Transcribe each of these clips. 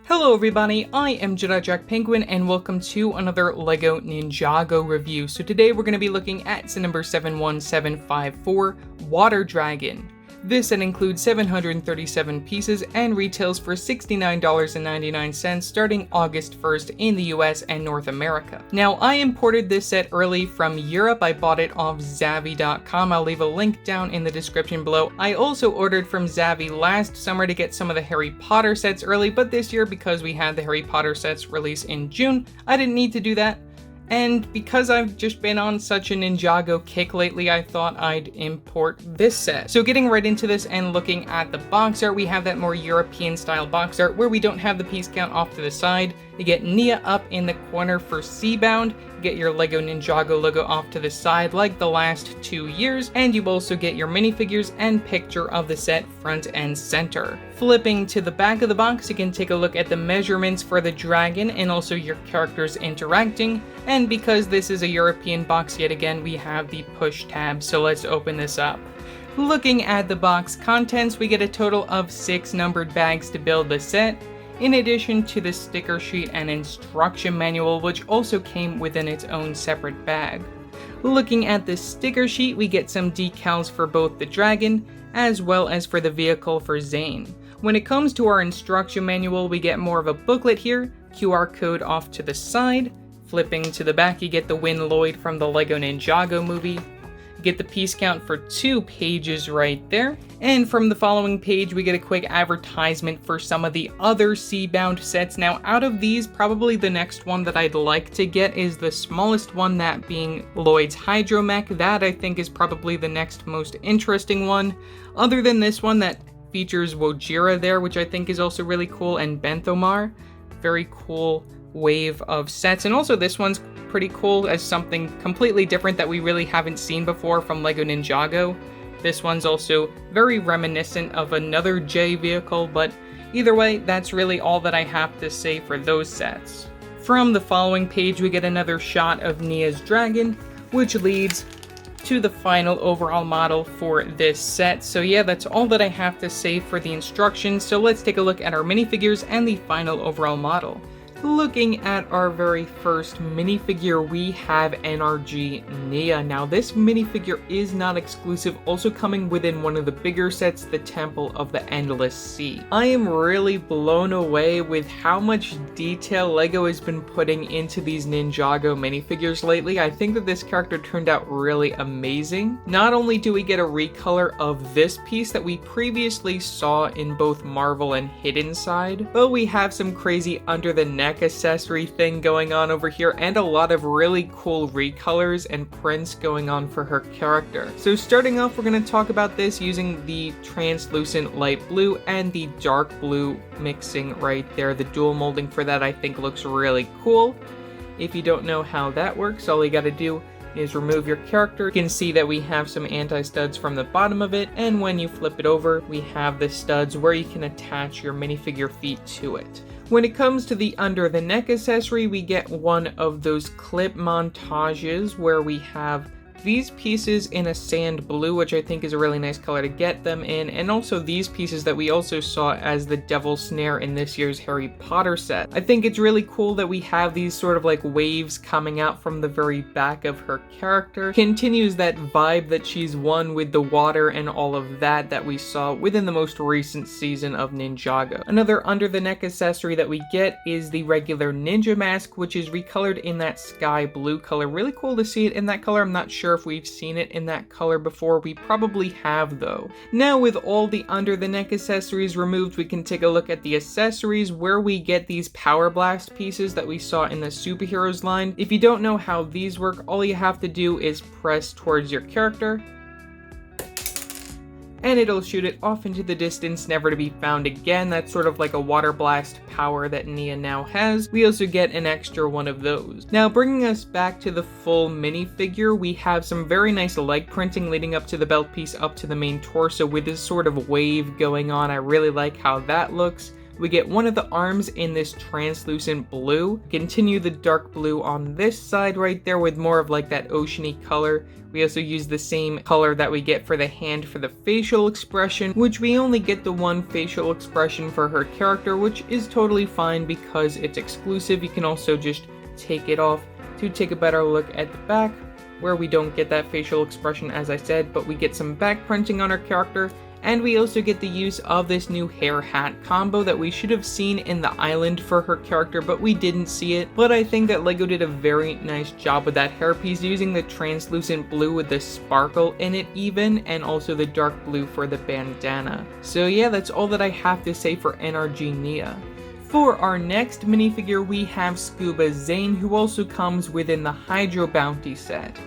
Hello everybody, I am Jedi Jack Penguin and welcome to another LEGO Ninjago review. So today we're going to be looking at set number 71754, Water Dragon. This set includes 737 pieces and retails for $69.99 starting August 1st in the US and North America. Now I imported this set early from Europe. I bought it off Zavvi.com. I'll leave a link down in the description below. I also ordered from Zavvi last summer to get some of the Harry Potter sets early, but this year because we had the Harry Potter sets release in June, I didn't need to do that. And because I've just been on such a Ninjago kick lately, I thought I'd import this set. So getting right into this and looking at the box art, we have that more European style box art where we don't have the piece count off to the side. You get Nia up in the corner for Seabound, you get your LEGO Ninjago logo off to the side like the last 2 years, and you also get your minifigures and picture of the set front and center. Flipping to the back of the box, you can take a look at the measurements for the dragon and also your characters interacting. And because this is a European box yet again, we have the push tab, so let's open this up. Looking at the box contents, we get a total of 6 numbered bags to build the set, in addition to the sticker sheet and instruction manual, which also came within its own separate bag. Looking at the sticker sheet, we get some decals for both the dragon, as well as for the vehicle for Zane. When it comes to our instruction manual, we get more of a booklet here, QR code off to the side. Flipping to the back, you get the Win Lloyd from the LEGO Ninjago movie. You get the piece count for 2 pages right there. And from the following page, we get a quick advertisement for some of the other Seabound sets. Now, out of these, probably the next one that I'd like to get is the smallest one, that being Lloyd's Hydromech. That, I think, is probably the next most interesting one. Other than this one that features Wojira there, which I think is also really cool, and Benthomar. Very cool wave of sets. And also this one's pretty cool as something completely different that we really haven't seen before from LEGO Ninjago. This one's also very reminiscent of another J vehicle, but either way, that's really all that I have to say for those sets. From the following page, we get another shot of Nia's dragon, which leads to the final overall model for this set. So yeah, that's all that I have to say for the instructions. So let's take a look at our minifigures and the final overall model. Looking at our very first minifigure, we have NRG Nia. Now this minifigure is not exclusive, also coming within one of the bigger sets, the Temple of the Endless Sea. I am really blown away with how much detail LEGO has been putting into these Ninjago minifigures lately. I think that this character turned out really amazing. Not only do we get a recolor of this piece that we previously saw in both Marvel and Hidden Side, but we have some crazy under the neck accessory thing going on over here and a lot of really cool recolors and prints going on for her character. So starting off, we're going to talk about this using the translucent light blue and the dark blue mixing right there. The dual molding for that I think looks really cool. If you don't know how that works, all you got to do is remove your character. You can see that we have some anti-studs from the bottom of it, and when you flip it over, we have the studs where you can attach your minifigure feet to it. When it comes to the under the neck accessory, we get one of those clip montages where we have these pieces in a sand blue, which I think is a really nice color to get them in, and also these pieces that we also saw as the Devil Snare in this year's Harry Potter set. I think it's really cool that we have these sort of like waves coming out from the very back of her character. Continues that vibe that she's one with the water and all of that that we saw within the most recent season of Ninjago. Another under the neck accessory that we get is the regular ninja mask, which is recolored in that sky blue color. Really cool to see it in that color. I'm not sure if we've seen it in that color before. We probably have though. Now with all the under the neck accessories removed, we can take a look at the accessories where we get these Power Blast pieces that we saw in the superheroes line. If you don't know how these work, all you have to do is press towards your character and it'll shoot it off into the distance, never to be found again. That's sort of like a water blast power that Nia now has. We also get an extra one of those. Now bringing us back to the full minifigure, we have some very nice leg printing leading up to the belt piece up to the main torso with this sort of wave going on. I really like how that looks. We get one of the arms in this translucent blue. Continue the dark blue on this side right there with more of like that oceany color. We also use the same color that we get for the hand for the facial expression, which we only get the one facial expression for her character, which is totally fine because it's exclusive. You can also just take it off to take a better look at the back, where we don't get that facial expression as I said, but we get some back printing on our character. And we also get the use of this new hair hat combo that we should have seen in the island for her character, but we didn't see it. But I think that LEGO did a very nice job with that hairpiece, using the translucent blue with the sparkle in it even, and also the dark blue for the bandana. So yeah, that's all that I have to say for NRG Nia. For our next minifigure, we have Scuba Zane, who also comes within the Hydro Bounty set.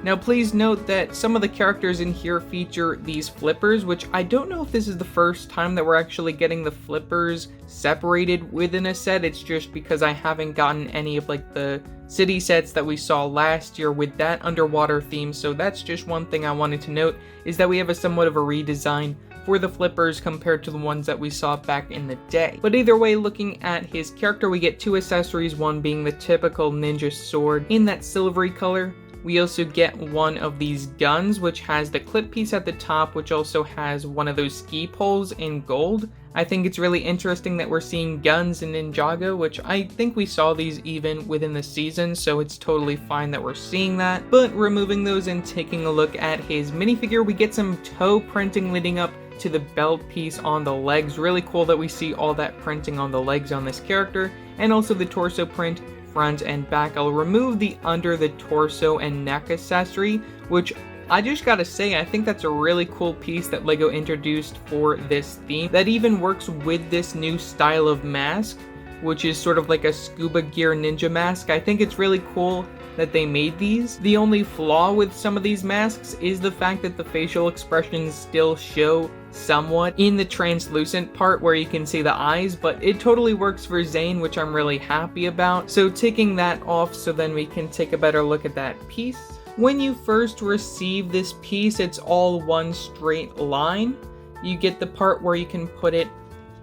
Now please note that some of the characters in here feature these flippers, which I don't know if this is the first time that we're actually getting the flippers separated within a set. It's just because I haven't gotten any of like the city sets that we saw last year with that underwater theme. So that's just one thing I wanted to note, is that we have a somewhat of a redesign for the flippers compared to the ones that we saw back in the day. But either way, looking at his character, we get two accessories, one being the typical ninja sword in that silvery color. We also get one of these guns, which has the clip piece at the top, which also has one of those ski poles in gold. I think it's really interesting that we're seeing guns in Ninjago, which I think we saw these even within the season, so it's totally fine that we're seeing that. But removing those and taking a look at his minifigure, we get some toe printing leading up to the belt piece on the legs. Really cool that we see all that printing on the legs on this character, and also the torso print front and back. I'll remove the under the torso and neck accessory, which I just gotta say, I think that's a really cool piece that LEGO introduced for this theme that even works with this new style of mask, which is sort of like a scuba gear ninja mask. I think it's really cool that they made these. The only flaw with some of these masks is the fact that the facial expressions still show somewhat in the translucent part where you can see the eyes, but it totally works for Zane, which I'm really happy about. So taking that off so then we can take a better look at that piece. When you first receive this piece, it's all one straight line. You get the part where you can put it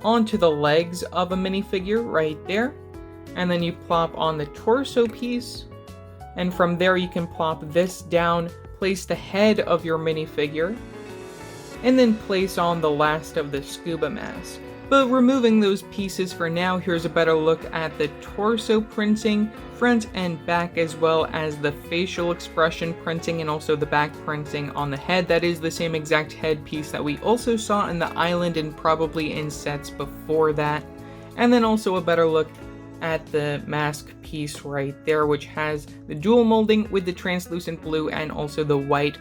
onto the legs of a minifigure right there, and then you plop on the torso piece, and from there you can plop this down, place the head of your minifigure, and then place on the last of the scuba mask. But removing those pieces for now, here's a better look at the torso printing, front and back, as well as the facial expression printing and also the back printing on the head. That is the same exact head piece that we also saw in the island and probably in sets before that. And then also a better look at the mask piece right there, which has the dual molding with the translucent blue and also the white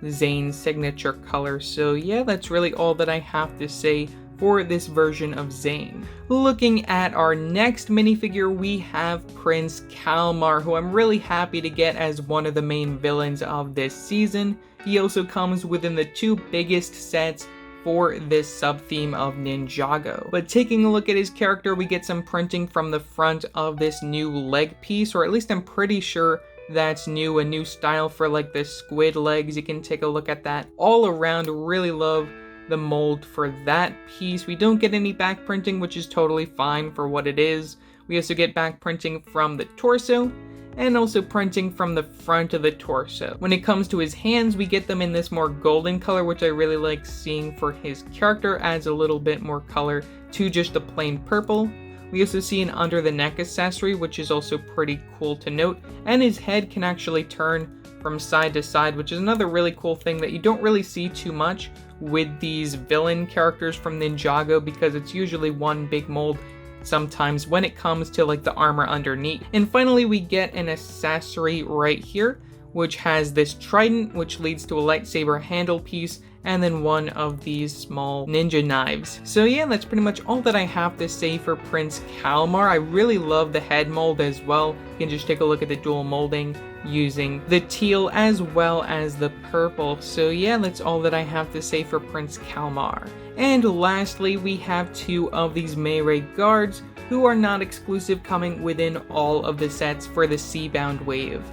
Zane signature color. So yeah, that's really all that I have to say for this version of Zane. Looking at our next minifigure, we have Prince Kalmar, who I'm really happy to get as one of the main villains of this season. He also comes within the two biggest sets for this sub-theme of Ninjago. But taking a look at his character, we get some printing from the front of this new leg piece, or at least I'm pretty sure that's new, a new style for like the squid legs. You can take a look at that. All around, really love the mold for that piece. We don't get any back printing, which is totally fine for what it is. We also get back printing from the torso and also printing from the front of the torso. When it comes to his hands, we get them in this more golden color, which I really like seeing for his character, adds a little bit more color to just the plain purple. We also see an under the neck accessory, which is also pretty cool to note, and his head can actually turn from side to side, which is another really cool thing that you don't really see too much with these villain characters from Ninjago, because it's usually one big mold sometimes when it comes to like the armor underneath. And finally, we get an accessory right here, which has this trident, which leads to a lightsaber handle piece, and then one of these small ninja knives. So yeah, that's pretty much all that I have to say for Prince Kalmar. I really love the head mold as well. You can just take a look at the dual molding using the teal as well as the purple. So yeah, that's all that I have to say for Prince Kalmar. And lastly, we have two of these Melee guards who are not exclusive, coming within all of the sets for the Seabound wave.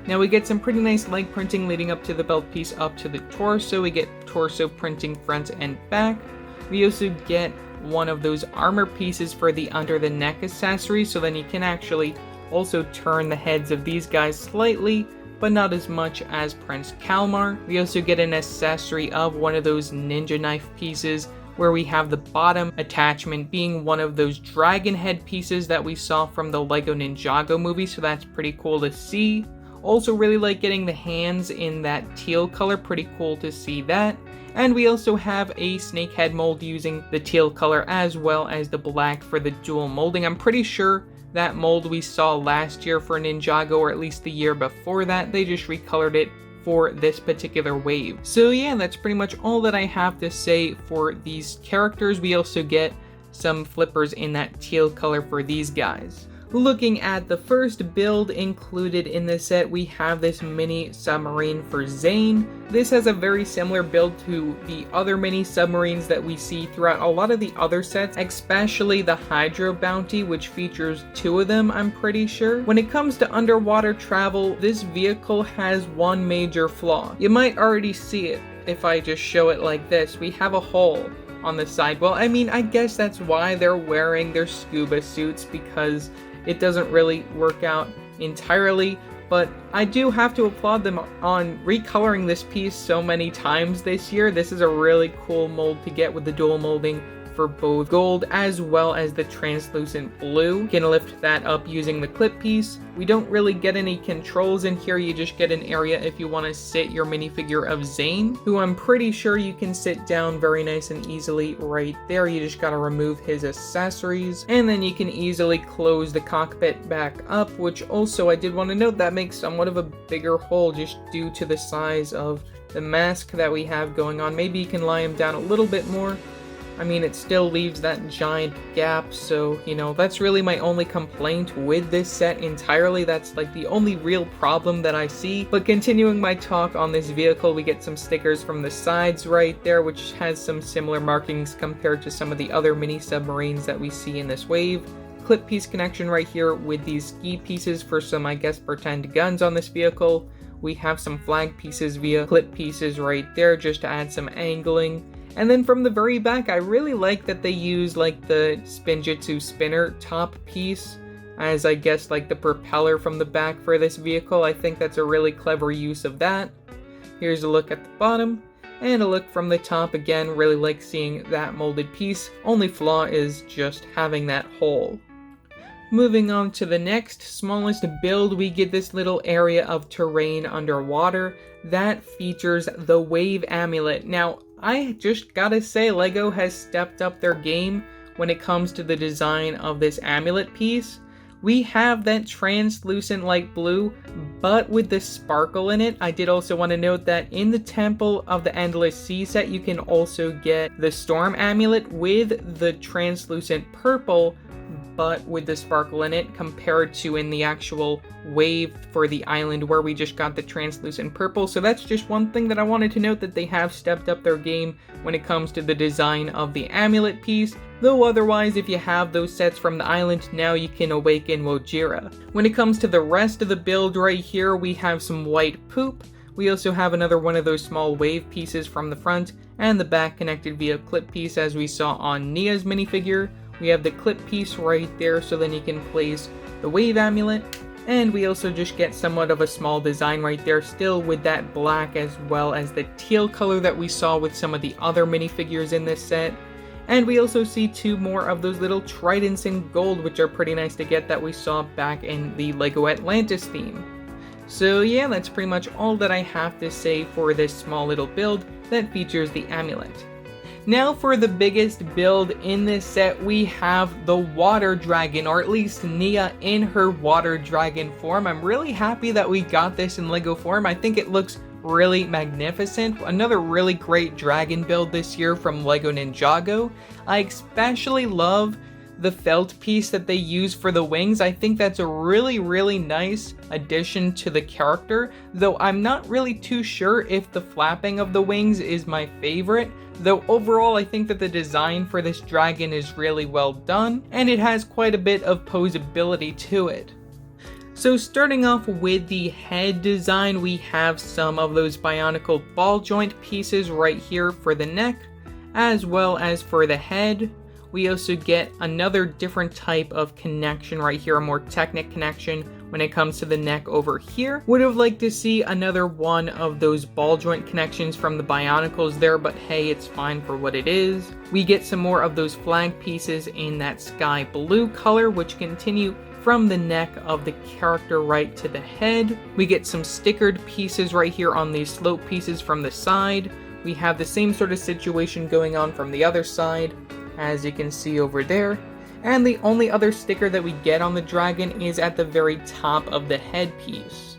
Now we get some pretty nice leg printing leading up to the belt piece up to the torso. We get torso printing front and back. We also get one of those armor pieces for the under the neck accessory, so then you can actually also turn the heads of these guys slightly, but not as much as Prince Kalmar. We also get an accessory of one of those ninja knife pieces, where we have the bottom attachment being one of those dragon head pieces that we saw from the LEGO Ninjago movie, so that's pretty cool to see. Also really like getting the hands in that teal color, pretty cool to see that. And we also have a snake head mold using the teal color as well as the black for the dual molding. I'm pretty sure that mold we saw last year for Ninjago, or at least the year before that. They just recolored it for this particular wave. So yeah, that's pretty much all that I have to say for these characters. We also get some flippers in that teal color for these guys. Looking at the first build included in this set, we have this mini submarine for Zane. This has a very similar build to the other mini submarines that we see throughout a lot of the other sets, especially the Hydro Bounty, which features 2 of them, I'm pretty sure. When it comes to underwater travel, this vehicle has one major flaw. You might already see it if I just show it like this. We have a hole on the side. Well, I mean, I guess that's why they're wearing their scuba suits, because it doesn't really work out entirely, but I do have to applaud them on recoloring this piece so many times this year. This is a really cool mold to get with the dual molding for both gold as well as the translucent blue. You can lift that up using the clip piece. We don't really get any controls in here, you just get an area if you want to sit your minifigure of Zane, who I'm pretty sure you can sit down very nice and easily right there. You just gotta remove his accessories, and then you can easily close the cockpit back up, which also I did want to note that makes somewhat of a bigger hole just due to the size of the mask that we have going on. Maybe you can lie him down a little bit more. I mean, it still leaves that giant gap, so, you know, that's really my only complaint with this set entirely. That's like the only real problem that I see. But continuing my talk on this vehicle, we get some stickers from the sides right there, which has some similar markings compared to some of the other mini submarines that we see in this wave. Clip piece connection right here with these ski pieces for some, I guess, pretend guns on this vehicle. We have some flag pieces via clip pieces right there just to add some angling. And then from the very back, I really like that they use like the Spinjitzu spinner top piece as, I guess, like the propeller from the back for this vehicle. I think that's a really clever use of that. Here's a look at the bottom and a look from the top. Again, really like seeing that molded piece. Only flaw is just having that hole. Moving on to the next smallest build, we get this little area of terrain underwater that features the Wave Amulet. Now, I just gotta say, LEGO has stepped up their game when it comes to the design of this amulet piece. We have that translucent light blue, but with the sparkle in it. I did also want to note that in the Temple of the Endless Sea set, you can also get the Storm Amulet with the translucent purple, but with the sparkle in it, compared to in the actual wave for the island where we just got the translucent purple. So that's just one thing that I wanted to note, that they have stepped up their game when it comes to the design of the amulet piece. Though otherwise, if you have those sets from the island, now you can awaken Wojira. When it comes to the rest of the build right here, we have some white poop. We also have another one of those small wave pieces from the front, and the back connected via clip piece as we saw on Nia's minifigure. We have the clip piece right there, so then you can place the Wave Amulet. And we also just get somewhat of a small design right there, still with that black as well as the teal color that we saw with some of the other minifigures in this set. And we also see 2 more of those little tridents in gold, which are pretty nice to get, that we saw back in the LEGO Atlantis theme. So yeah, that's pretty much all that I have to say for this small little build that features the amulet. Now for the biggest build in this set, we have the Water Dragon, or at least Nia in her Water Dragon form. I'm really happy that we got this in LEGO form. I think it looks really magnificent. Another really great dragon build this year from LEGO Ninjago. I especially love the felt piece that they use for the wings. I think that's a really nice addition to the character, though I'm not really too sure if the flapping of the wings is my favorite. Though overall, I think that the design for this dragon is really well done, and it has quite a bit of posability to it. So starting off with the head design, we have some of those bionicle ball joint pieces right here for the neck, as well as for the head. we also get another different type of connection right here, a more Technic connection when it comes to the neck over here. Would have liked to see another one of those ball joint connections from the Bionicles there, but hey, it's fine for what it is. We get some more of those flag pieces in that sky blue color, which continue from the neck of the character right to the head. We get some stickered pieces right here on these slope pieces from the side. We have the same sort of situation going on from the other side, as you can see over there. And the only other sticker that we get on the dragon is at the very top of the headpiece.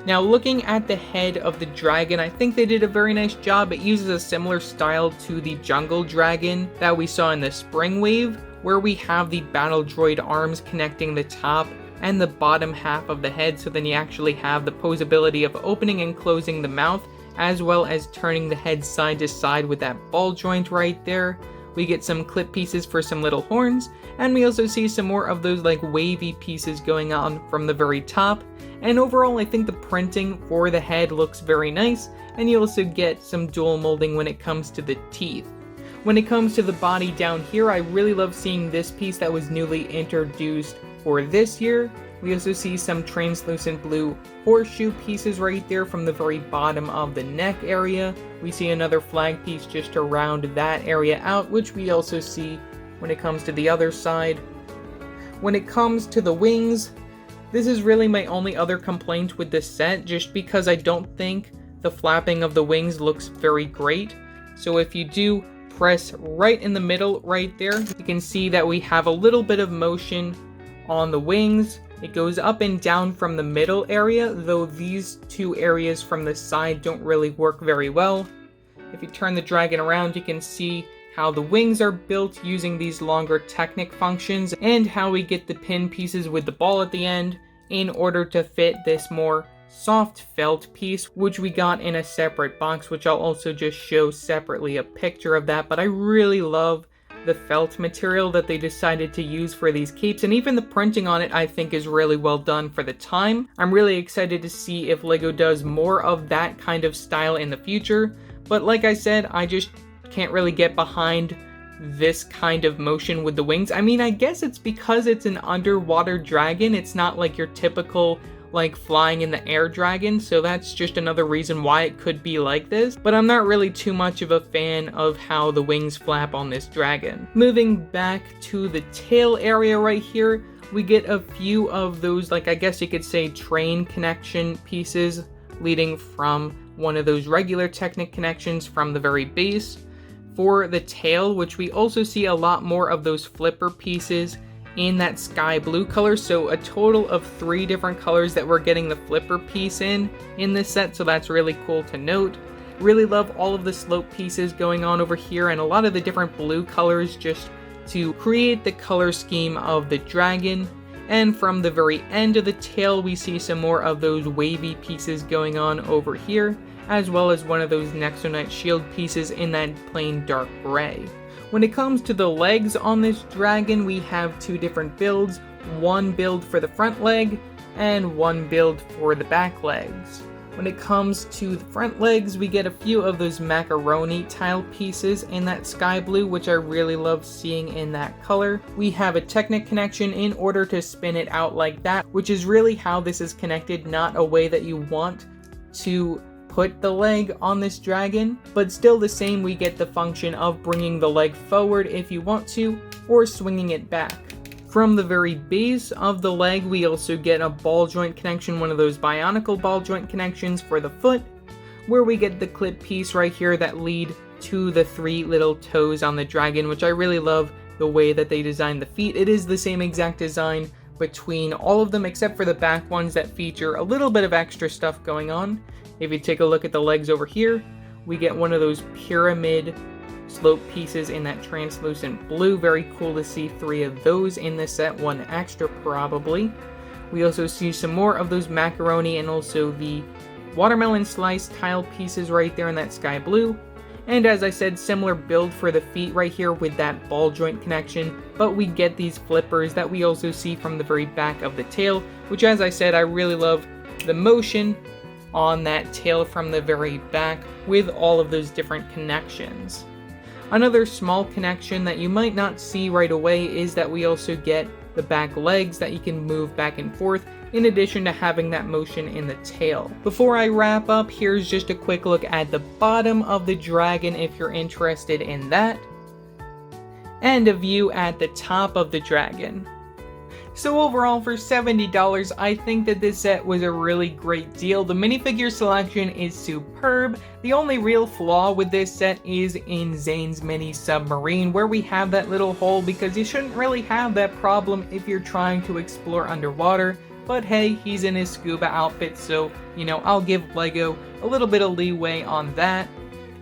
Now, looking at the head of the dragon, I think they did a very nice job. It uses a similar style to the jungle dragon that we saw in the spring wave, where we have the battle droid arms connecting the top and the bottom half of the head, so then you actually have the posability of opening and closing the mouth, as well as turning the head side to side with that ball joint right there. We get some clip pieces for some little horns, and we also see some more of those like wavy pieces going on from the very top. And overall, I think the printing for the head looks very nice, and you also get some dual molding when it comes to the teeth. When it comes to the body down here, I really love seeing this piece that was newly introduced for this year. We also see some translucent blue horseshoe pieces right there from the very bottom of the neck area. We see another flag piece just to round that area out, which we also see when it comes to the other side. When it comes to the wings, this is really my only other complaint with this set, just because I don't think the flapping of the wings looks very great. So if you do press right in the middle right there, you can see that we have a little bit of motion on the wings. It goes up and down from the middle area, though these two areas from the side don't really work very well. If you turn the dragon around, you can see how the wings are built using these longer Technic functions, and how we get the pin pieces with the ball at the end in order to fit this more soft felt piece, which we got in a separate box, which I'll also just show separately a picture of that. But I really love the felt material that they decided to use for these capes, and even the printing on it I think is really well done for the time. I'm really excited to see if LEGO does more of that kind of style in the future, but like I said, I just can't really get behind this kind of motion with the wings. I mean, I guess it's because it's an underwater dragon. It's not like your typical like flying in the air dragon, so that's just another reason why it could be like this, but I'm not really too much of a fan of how the wings flap on this dragon. Moving back to the tail area right here, we get a few of those, like I guess you could say train connection pieces leading from one of those regular Technic connections from the very base for the tail, which we also see a lot more of those flipper pieces in that sky blue color. So a total of 3 different colors that we're getting the flipper piece in this set, so that's really cool to note. Really love all of the slope pieces going on over here, and a lot of the different blue colors just to create the color scheme of the dragon. And from the very end of the tail, we see some more of those wavy pieces going on over here, as well as one of those Nexonite shield pieces in that plain dark gray. When it comes to the legs on this dragon, we have 2 different builds, one build for the front leg and one build for the back legs. When it comes to the front legs, we get a few of those macaroni tile pieces in that sky blue, which I really love seeing in that color. We have a Technic connection in order to spin it out like that, which is really how this is connected, not a way that you want to put the leg on this dragon, but still the same. We get the function of bringing the leg forward if you want to, or swinging it back. From the very base of the leg, we also get a ball joint connection, one of those Bionicle ball joint connections for the foot, where we get the clip piece right here that lead to the 3 little toes on the dragon, which I really love the way that they designed the feet. It is the same exact design between all of them, except for the back ones that feature a little bit of extra stuff going on. If you take a look at the legs over here, we get one of those pyramid slope pieces in that translucent blue. Very cool to see 3 of those in this set, 1 extra probably. We also see some more of those macaroni and also the watermelon slice tile pieces right there in that sky blue. And as I said, similar build for the feet right here with that ball joint connection, but we get these flippers that we also see from the very back of the tail, which, as I said, I really love the motion on that tail from the very back with all of those different connections. Another small connection that you might not see right away is that we also get the back legs that you can move back and forth, in addition to having that motion in the tail. Before I wrap up, here's just a quick look at the bottom of the dragon if you're interested in that, and a view at the top of the dragon. So overall, for $70, I think that this set was a really great deal. The minifigure selection is superb. The only real flaw with this set is in Zane's mini Submarine, where we have that little hole, because you shouldn't really have that problem if you're trying to explore underwater. But hey, he's in his scuba outfit, so, you know, I'll give LEGO a little bit of leeway on that.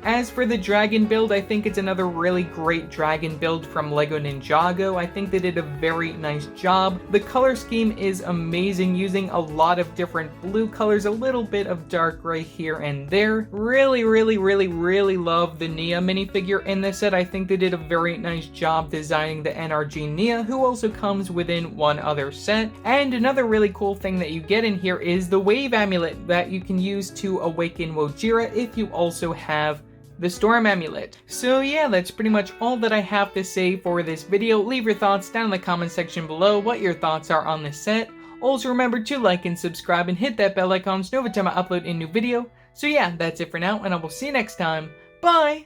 As for the dragon build, I think it's another really great dragon build from LEGO Ninjago. I think they did a very nice job. The color scheme is amazing, using a lot of different blue colors, a little bit of dark gray here and there. Really love the Nia minifigure in this set. I think they did a very nice job designing the NRG Nia, who also comes within one other set. And another really cool thing that you get in here is the wave amulet that you can use to awaken Wojira if you also have the Storm Amulet. So yeah, that's pretty much all that I have to say for this video. Leave your thoughts down in the comment section below what your thoughts are on this set. Also remember to like and subscribe and hit that bell icon so every time I upload a new video. So yeah, that's it for now, and I will see you next time. Bye!